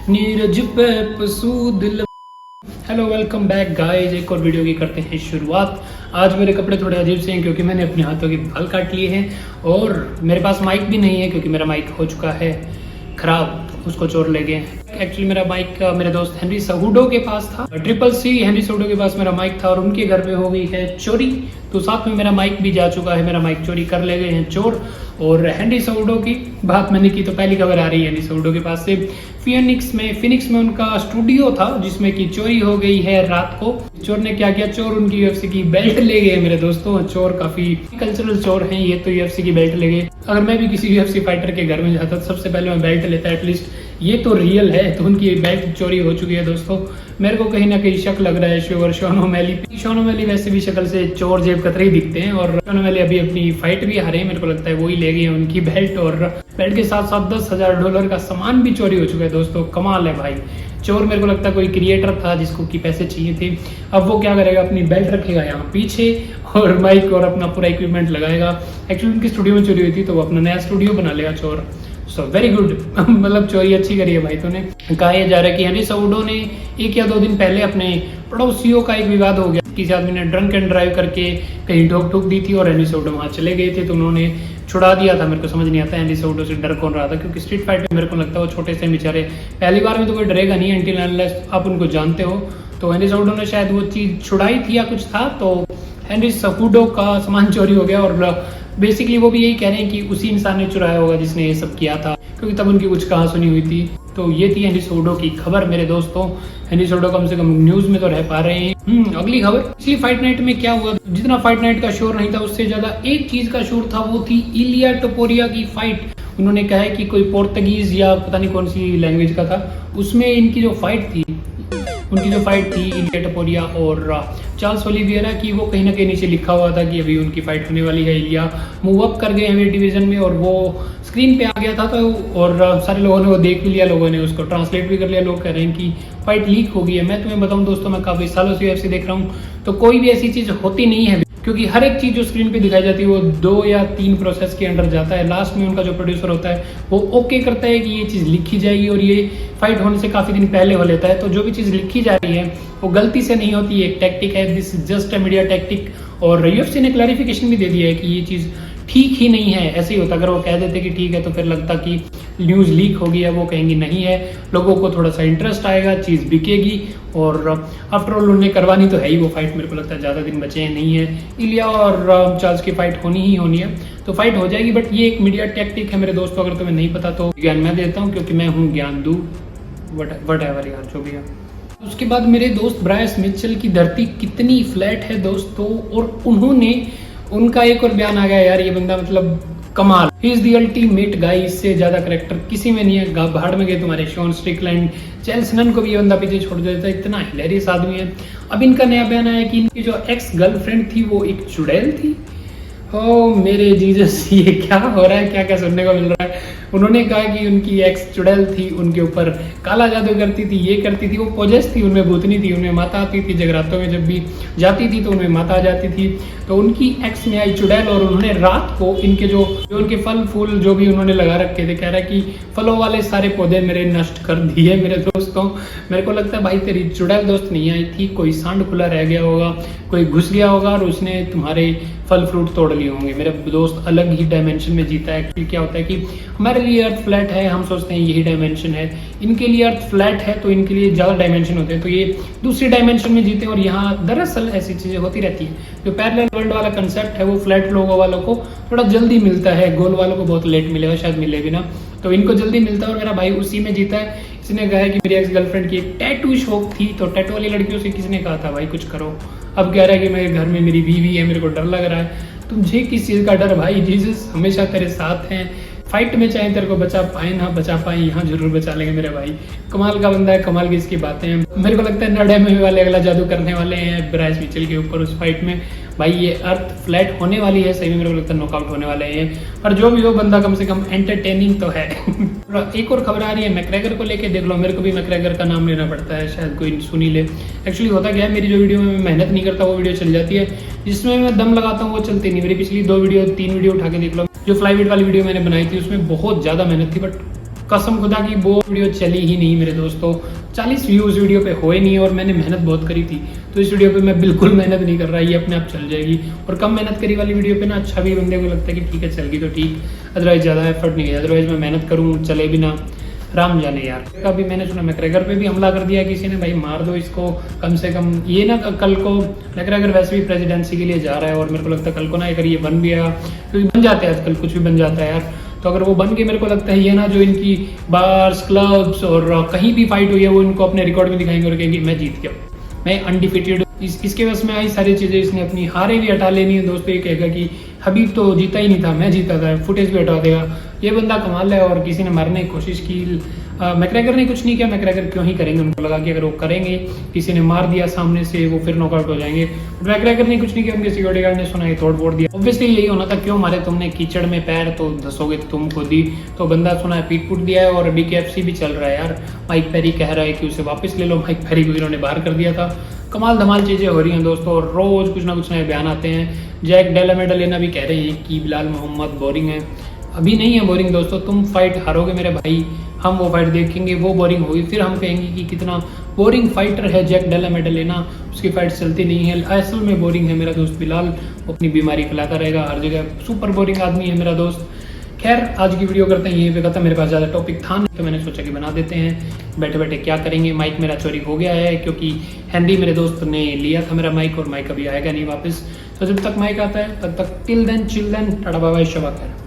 नीरज पे पसूद। Hello welcome back guys, एक और वीडियो की करते हैं शुरुआत। आज मेरे कपड़े थोड़े अजीब से हैं क्योंकि मैंने अपने हाथों के बाल काट लिए हैं और मेरे पास माइक भी नहीं है क्योंकि मेरा माइक हो चुका है खराब, उसको चोर ले गए। एक्चुअली मेरा माइक मेरे दोस्त हेनरी सहूडो के पास था, CCC हेनरी सहूडो के पास मेरा माइक था और उनके घर पे हो गई है चोरी, तो साथ में मेरा माइक भी जा चुका है। मेरा माइक चोरी कर ले गए हैं चोर। और हेनरी सहूडो की बात मैंने की तो पहली खबर आ रही है हेनरी सहूडो के पास से। फिनिक्स में उनका स्टूडियो था जिसमें की चोरी हो गई है रात को। चोर ने क्या किया, चोर उनकी UFC की बेल्ट ले गए मेरे दोस्तों। चोर काफी कल्चरल चोर हैं ये, तो UFC की बेल्ट ले गए। अगर मैं भी किसी UFC फाइटर के घर में जाता तो सबसे पहले मैं बेल्ट लेता, एटलीस्ट ये तो रियल है। तो उनकी बेल्ट चोरी हो चुकी है दोस्तों। मेरे को कहीं ना कहीं शक लग रहा है शॉन ओमेली वैसे भी शक्ल से चोर जेब कतरे ही दिखते हैं और शॉन ओमेली अभी अपनी फाइट भी हारे, मेरे को लगता है वही ले गए उनकी बेल्ट। और बेल्ट के साथ साथ $10,000 का सामान भी चोरी हो चुका है दोस्तों। कमाल है भाई। चोर मेरे को लगता है कोई क्रिएटर था जिसको कि पैसे चाहिए थे। अब वो क्या करेगा, अपनी बेल्ट रखेगा यहाँ पीछे और माइक और अपना पूरा इक्विपमेंट लगाएगा। एक्चुअली उनकी स्टूडियो में चोरी हुई थी तो वो अपना नया स्टूडियो बना लेगा चोर। सो वेरी गुड मतलब चोरी अच्छी करी है भाई। तो ने कहा यह जा रहा है कि हेनरी सहूडो ने 1 या 2 दिन पहले अपने पड़ोसियों का एक विवाद हो गया। किसी आदमी ने ड्रंक एंड ड्राइव करके कहीं ठोक दी थी और हेनरी सहूडो वहां चले गए थे तो उन्होंने छुड़ा दिया था। मेरे को समझ नहीं आता हेनरी सहूडो से डर कौन रहा था, क्योंकि स्ट्रीट फाइट में मेरे को लगता है वो छोटे से बेचारे पहली बार में तो कोई डरेगा नहीं अनटिल अनलेस आप उनको जानते हो। तो हेनरी सहूडो ने शायद वो चीज छुड़ाई थी या कुछ था, तो हेनरी सहूडो का सामान चोरी हो गया। और बेसिकली वो भी यही कह रहे हैं कि उसी इंसान ने चुराया होगा जिसने ये सब किया था, क्योंकि तब उनकी कुछ कहा सुनी हुई थी। तो ये थी हेनरी सहूडो की खबर मेरे दोस्तों। हेनरी सहूडो कम से कम न्यूज में तो रह पा रहे हैं। अगली खबर, पिछली फाइट नाइट में क्या हुआ, जितना फाइट नाइट का शोर नहीं था उससे ज्यादा एक चीज का शोर था, वो थी इलिया टोपुरिया की फाइट। उन्होंने कहा है कि कोई पोर्तुगीज या पता नहीं कौन सी लैंग्वेज का था, उसमें इनकी जो फाइट थी इलिया टोपुरिया और चार्ल्स ओलिवेरा की, वो कहीं ना कहीं नीचे लिखा हुआ था कि अभी उनकी फाइट होने वाली है। इलिया मूव अप कर गए हैं डिवीजन में और वो स्क्रीन पे आ गया था तो और सारे लोगों ने वो देख भी लिया, लोगों ने उसको ट्रांसलेट भी कर लिया। लोग कह रहे हैं कि फाइट लीक हो गई है। मैं तुम्हें बताऊं दोस्तों, मैं काफी सालों से UFC देख रहा हूँ तो कोई भी ऐसी चीज होती नहीं है, क्योंकि हर एक चीज जो स्क्रीन पे दिखाई जाती है वो 2 या 3 प्रोसेस के अंडर जाता है। लास्ट में उनका जो प्रोड्यूसर होता है वो ओके करता है कि ये चीज लिखी जाएगी और ये फाइट होने से काफी दिन पहले हो लेता है। तो जो भी चीज लिखी जा रही है वो गलती से नहीं होती, एक टैक्टिक है, this is just a media tactic. और UFC ने क्लैरिफिकेशन भी दे दिया है कि ये चीज ठीक ही नहीं है। ऐसे ही होता, अगर वो कह देते कि ठीक है तो फिर लगता कि न्यूज लीक हो गई है, वो कहेंगे नहीं है, लोगों को थोड़ा सा इंटरेस्ट आएगा, चीज बिकेगी। और आफ्टर ऑल उन्हें करवानी तो है ही वो फाइट, मेरे को लगता है ज्यादा दिन बचे हैं नहीं है। इलिया और चार्ल्स की फाइट होनी है तो फाइट हो जाएगी, बट ये एक मीडिया टैक्टिक है मेरे दोस्तों। अगर तुम्हें नहीं पता तो ज्ञान मैं देता हूँ क्योंकि मैं हूँ ज्ञान दू वट एवर यार जो भी है। उसके बाद मेरे दोस्त ब्रायस मिचेल की धरती कितनी फ्लैट है दोस्तों, और उनका एक और बयान आ गया यार, ये बंदा मतलब कमाल, ही इज द अल्टीमेट गाय। इससे ज्यादा करेक्टर किसी में नहीं है। भाड़ में गए तुम्हारे शॉन स्ट्रिकलैंड, चेल्सनन को भी ये बंदा पीछे छोड़ देता है, इतना हिलेरियस आदमी है। अब इनका नया बयान आया कि इनकी जो एक्स गर्लफ्रेंड थी वो एक चुड़ैल थी। ओ मेरे जीसस, ये क्या हो रहा है, क्या क्या सुनने को मिल रहा है। उन्होंने कहा कि उनकी एक्स चुड़ैल थी, उनके ऊपर काला जादू करती थी, ये करती थी, वो पोजेस थी, उनमें भूतनी थी, उनमें माता आती थी। जगरातों में जब भी जाती थी तो उनमें माता आ जाती थी। तो उनकी एक्स में आई चुड़ैल और उन्होंने रात को इनके जो उनके फल फूल जो भी उन्होंने लगा रखे थे, कह रहा है कि फलों वाले सारे पौधे मेरे नष्ट कर दिए मेरे दोस्तों। मेरे को लगता है भाई तेरी चुड़ैल दोस्त नहीं आई थी, कोई सांड खुला रह गया होगा, कोई घुस गया होगा और उसने तुम्हारे फल फ्रूट तोड़ लिए होंगे। मेरा दोस्त अलग ही डायमेंशन में जीता है। एक्चुअली क्या होता है कि हमारे लिए अर्थ फ्लैट है, हम सोचते हैं यही डायमेंशन है, इनके लिए अर्थ फ्लैट है तो इनके लिए ज्यादा डायमेंशन होते हैं, तो ये दूसरी डायमेंशन में जीते हैं। और यहाँ दरअसल ऐसी चीजें होती रहती है। जो पैरेलल वर्ल्ड वाला कंसेप्ट है वो फ्लैट लोगों वालों को थोड़ा जल्दी मिलता है, गोल वालों को बहुत लेट मिलेगा, शायद मिले भी ना, तो इनको जल्दी मिलता है। और मेरा भाई उसी में जीता है। इसने कहा है कि मेरी एक्स गर्लफ्रेंड की एक टैटू शॉप थी, तो टैटू वाली लड़कियों से किसने कहा था भाई कुछ करो। अब कह रहा है कि मेरे घर में मेरी बीवी है, मेरे को डर लग रहा है। तुझे किस चीज का डर भाई, जीसस हमेशा तेरे साथ हैं। फाइट में चाहे तेरे को बचा पाए ना बचा पाए, यहाँ जरूर बचा लेंगे मेरे भाई। कमाल का बंदा है, कमाल की इसकी बातें हैं। मेरे को लगता है नडे में वाले अगला जादू करने वाले हैं ब्रायस मिचेल के ऊपर उस फाइट में। भाई ये अर्थ फ्लैट होने वाली है, सही में मेरे को लगता है नॉकआउट होने वाले हैं। पर जो भी हो बंदा कम से कम एंटरटेनिंग तो है। एक और खबर आ रही है मैकग्रेगर को लेके, देख लो मेरे को भी मैकग्रेगर का नाम लेना पड़ता है, शायद कोई सुन ही ले। एक्चुअली होता क्या है, मेरी जो वीडियो में मैं मेहनत नहीं करता वो वीडियो चल जाती है, जिसमें मैं दम लगाता हूँ वो चलती नहीं। मेरी पिछली 2 वीडियो 3 वीडियो उठा के देख लो, जो फ्लाईवेट वाली वीडियो मैंने बनाई थी उसमें बहुत ज्यादा मेहनत थी, बट कसम खुदा की वो वीडियो चली ही नहीं मेरे दोस्तों। 40 व्यूज़ वीडियो पे हुए नहीं और मैंने मेहनत बहुत करी थी। तो इस वीडियो पे मैं बिल्कुल मेहनत नहीं कर रहा, ये अपने आप चल जाएगी। और कम मेहनत करी वाली वीडियो पे ना अच्छा भी बंदे को लगता है कि ठीक है चल गई तो ठीक, अदरवाइज ज़्यादा एफर्ट नहीं है। अदरवाइज मैं मेहनत करूँ चले भी ना, राम जाने यार। अभी मैंने सुना मैकग्रेगर पे भी हमला कर दिया किसी ने, भाई मार दो इसको कम से कम। ये ना कल को मैकग्रेगर वैसे भी प्रेसिडेंसी के लिए जा रहा है और मेरे को लगता है कल को ना अगर ये बन भी गया, क्योंकि बन जाते हैं आजकल, कुछ भी बन जाता है यार। तो अगर वो बन के मेरे को लगता है ये ना जो इनकी बार्स क्लब्स और कहीं भी फाइट हुई है वो इनको अपने रिकॉर्ड में दिखाएंगे और कहेंगे मैं जीत गया, मैं अनडिफिटेड। इसके बस में आई सारी चीज़ें इसने अपनी हारे भी हटा लेनी है दोस्तों। ये कहेगा कि हबीब तो जीता ही नहीं था, मैं जीता था, फुटेज भी हटा देगा। ये बंदा कमाल है। और किसी ने मारने की कोशिश की, मैकग्रेगर ने कुछ नहीं किया। मैकग्रेगर क्यों ही करेंगे, उनको लगा कि अगर वो करेंगे, किसी ने मार दिया सामने से, वो फिर नॉकआउट हो जाएंगे। बट मैकग्रेगर ने कुछ नहीं किया, उनके सिक्योरिटी गार्ड ने सुना ये तोड़ फोड़ दिया। ऑब्वियसली यही होना था, क्यों मारे तुमने, कीचड़ में पैर तो धसोगे तुम खुद ही। तो बंदा सुना है पीट पुट दिया है। और BKFC भी चल रहा है यार। माइक पेरी कह रहा है कि उसे वापस ले लो, माइक पेरी को इन्होंने बाहर कर दिया था। कमाल धमाल चीज़ें हो रही हैं दोस्तों और रोज़ कुछ ना कुछ नए बयान आते हैं। जैक डेला मेडलेना भी कह रहे हैं कि बिलाल मोहम्मद बोरिंग है। अभी नहीं है बोरिंग दोस्तों, तुम फाइट हारोगे मेरे भाई, हम वो फाइट देखेंगे, वो बोरिंग होगी, फिर हम कहेंगे कि कितना बोरिंग फाइटर है जैक डेला मेडलेना, उसकी फाइट चलती नहीं है। असल में बोरिंग है मेरा दोस्त बिलाल, वो अपनी बीमारी फैलाता रहेगा हर जगह, सुपर बोरिंग आदमी है मेरा दोस्त। खैर आज की वीडियो करते हैं यहीं पे खत्म। मेरे पास ज़्यादा टॉपिक था नहीं तो मैंने सोचा कि बना देते हैं। बैठे बैठे क्या करेंगे, माइक मेरा चोरी हो गया है क्योंकि हैंडी मेरे दोस्त ने लिया था मेरा माइक और माइक अभी आएगा नहीं वापस। तो जब तक माइक आता है तब तक till then chill then tata bye bye शबा खैर।